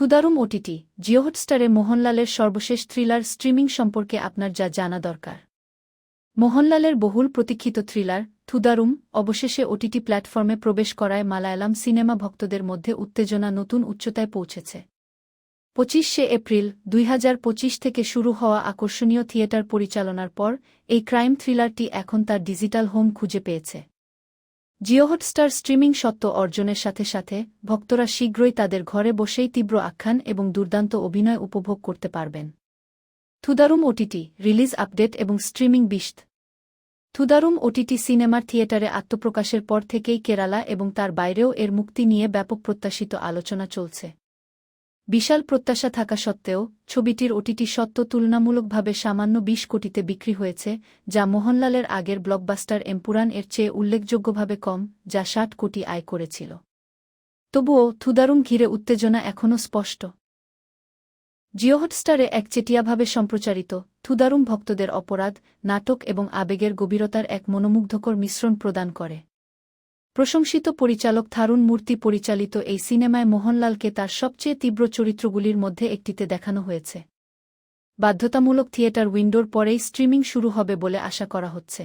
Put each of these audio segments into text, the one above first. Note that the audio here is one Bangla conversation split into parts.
থুদারুম ওটিটি জিও হটস্টারে মোহনলালের সর্বশেষ থ্রিলার স্ট্রিমিং সম্পর্কে আপনার যা জানা দরকার। মোহনলালের বহুল প্রতীক্ষিত থ্রিলার থুদারুম অবশেষে ওটিটি প্ল্যাটফর্মে প্রবেশ করায় মালায়ালাম সিনেমা ভক্তদের মধ্যে উত্তেজনা নতুন উচ্চতায় পৌঁছেছে। 25শে এপ্রিল 2025 থেকে শুরু হওয়া আকর্ষণীয় থিয়েটার পরিচালনার পর এই ক্রাইম থ্রিলারটি এখন তার ডিজিটাল হোম খুঁজে পেয়েছে। জিও হটস্টার স্ট্রিমিং সত্ত্ব অর্জনের সাথে সাথে ভক্তরা শীঘ্রই তাদের ঘরে বসেই তীব্র আখ্যান এবং দুর্দান্ত অভিনয় উপভোগ করতে পারবেন। থুদারুম ওটিটি রিলিজ আপডেট এবং স্ট্রিমিং বিশদ। থুদারুম ওটিটি সিনেমার থিয়েটারে আত্মপ্রকাশের পর থেকেই কেরালা এবং তার বাইরেও এর মুক্তি নিয়ে ব্যাপক প্রত্যাশিত আলোচনা চলছে। বিশাল প্রত্যাশা থাকা সত্ত্বেও ছবিটির ওটিটি সত্ত্ব তুলনামূলকভাবে সামান্য 20 কোটিতে বিক্রি হয়েছে, যা মোহনলালের আগের ব্লকবাস্টার এম্পুরান এর চেয়ে উল্লেখযোগ্যভাবে কম, যা 60 কোটি আয় করেছিল। তবুও থুদারুম ঘিরে উত্তেজনা এখনও স্পষ্ট। জিও হটস্টারে একচেটিয়াভাবে সম্প্রচারিত থুদারুম ভক্তদের অপরাধ, নাটক এবং আবেগের গভীরতার এক মনোমুগ্ধকর মিশ্রণ প্রদান করে। প্রশংসিত পরিচালক থারুণ মূর্তি পরিচালিত এই সিনেমায় মোহনলালকে তার সবচেয়ে তীব্র চরিত্রগুলির মধ্যে একটিতে দেখানো হয়েছে। বাধ্যতামূলক থিয়েটার উইন্ডোর পরেই স্ট্রিমিং শুরু হবে বলে আশা করা হচ্ছে।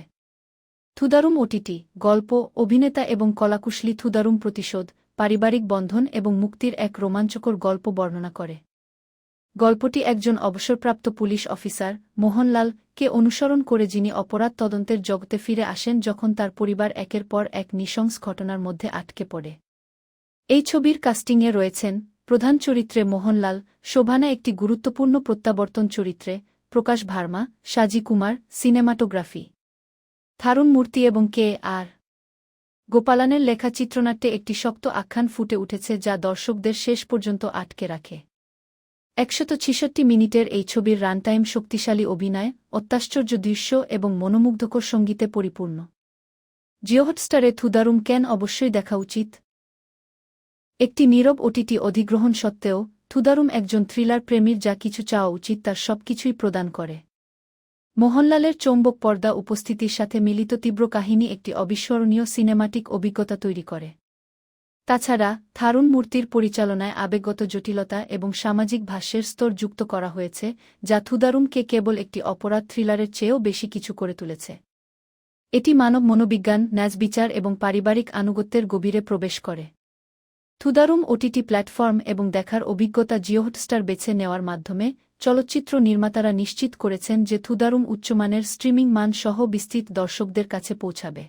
থুদারুম ওটিটি গল্প, অভিনেতা এবং কলাকুশলী থুদারুম প্রতিশোধ, পারিবারিক বন্ধন এবং মুক্তির এক রোমাঞ্চকর গল্প বর্ণনা করে। গল্পটি একজন অবসরপ্রাপ্ত পুলিশ অফিসার, মোহনলাল, কে অনুসরণ করে যিনি অপরাধ তদন্তের জগতে ফিরে আসেন যখন তার পরিবার একের পর এক নৃশংস ঘটনার মধ্যে আটকে পড়ে। এই ছবির কাস্টিংয়ে রয়েছেন প্রধান চরিত্রে মোহনলাল, শোভানা একটি গুরুত্বপূর্ণ প্রত্যাবর্তন চরিত্রে, প্রকাশ ভার্মা, সাজি কুমার, সিনেমাটোগ্রাফি থারুণ মূর্তি এবং কে আর গোপালানের লেখা চিত্রনাট্যে একটি শক্ত আখ্যান ফুটে উঠেছে যা দর্শকদের শেষ পর্যন্ত আটকে রাখে। 166 মিনিটের এই ছবির রানটাইম শক্তিশালী অভিনয়, অত্যাশ্চর্য দৃশ্য এবং মনোমুগ্ধকর সঙ্গীতে পরিপূর্ণ। জিও হটস্টারে থুদারুম কেন অবশ্যই দেখা উচিত। একটি নীরব ওটিটি অধিগ্রহণ সত্ত্বেও থুদারুম একজন থ্রিলার প্রেমীর যা কিছু চাওয়া উচিত তার সবকিছুই প্রদান করে। মোহনলালের চৌম্বক পর্দা উপস্থিতির সাথে মিলিত তীব্র কাহিনী একটি অবিস্মরণীয় সিনেমাটিক অভিজ্ঞতা তৈরি করে। তাছাড়া থারুণ মূর্তির পরিচালনায় আবেগগত জটিলতা এবং সামাজিক ভাষ্যের স্তর যুক্ত করা হয়েছে, যা থুদারুমকে কেবল একটি অপরাধ থ্রিলারের চেয়েও বেশি কিছু করে তুলেছে। এটি মানব মনোবিজ্ঞান, ন্যায়বিচার এবং পারিবারিক আনুগত্যের গভীরে প্রবেশ করে। থুদারুম ওটিটি প্ল্যাটফর্ম এবং দেখার অভিজ্ঞতা জিও হটস্টার বেছে নেওয়ার মাধ্যমে চলচ্চিত্র নির্মাতারা নিশ্চিত করেছেন যে থুদারুম উচ্চমানের স্ট্রিমিং মান সহ বিস্তৃত দর্শকদের কাছে পৌঁছাবে।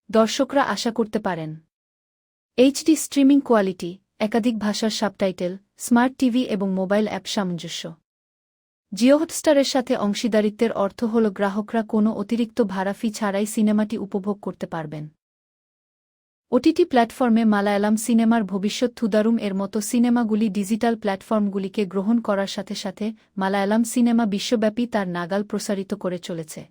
দর্শকরা আশা করতে পারেন এইচডি স্ট্রিমিং কোয়ালিটি, একাধিক ভাষার সাবটাইটেল, স্মার্ট টিভি এবং মোবাইল অ্যাপ সামঞ্জস্য। জিও হটস্টারের সাথে অংশীদারিত্বের অর্থ হল গ্রাহকরা কোনো অতিরিক্ত ভাড়া ফি ছাড়াই সিনেমাটি উপভোগ করতে পারবেন। ওটিটি প্ল্যাটফর্মে মালায়ালাম সিনেমার ভবিষ্যৎ থুদারুম এর মতো সিনেমাগুলি ডিজিটাল প্ল্যাটফর্মগুলিকে গ্রহণ করার সাথে সাথে মালায়ালাম সিনেমা বিশ্বব্যাপী তার নাগাল প্রসারিত করে চলেছে।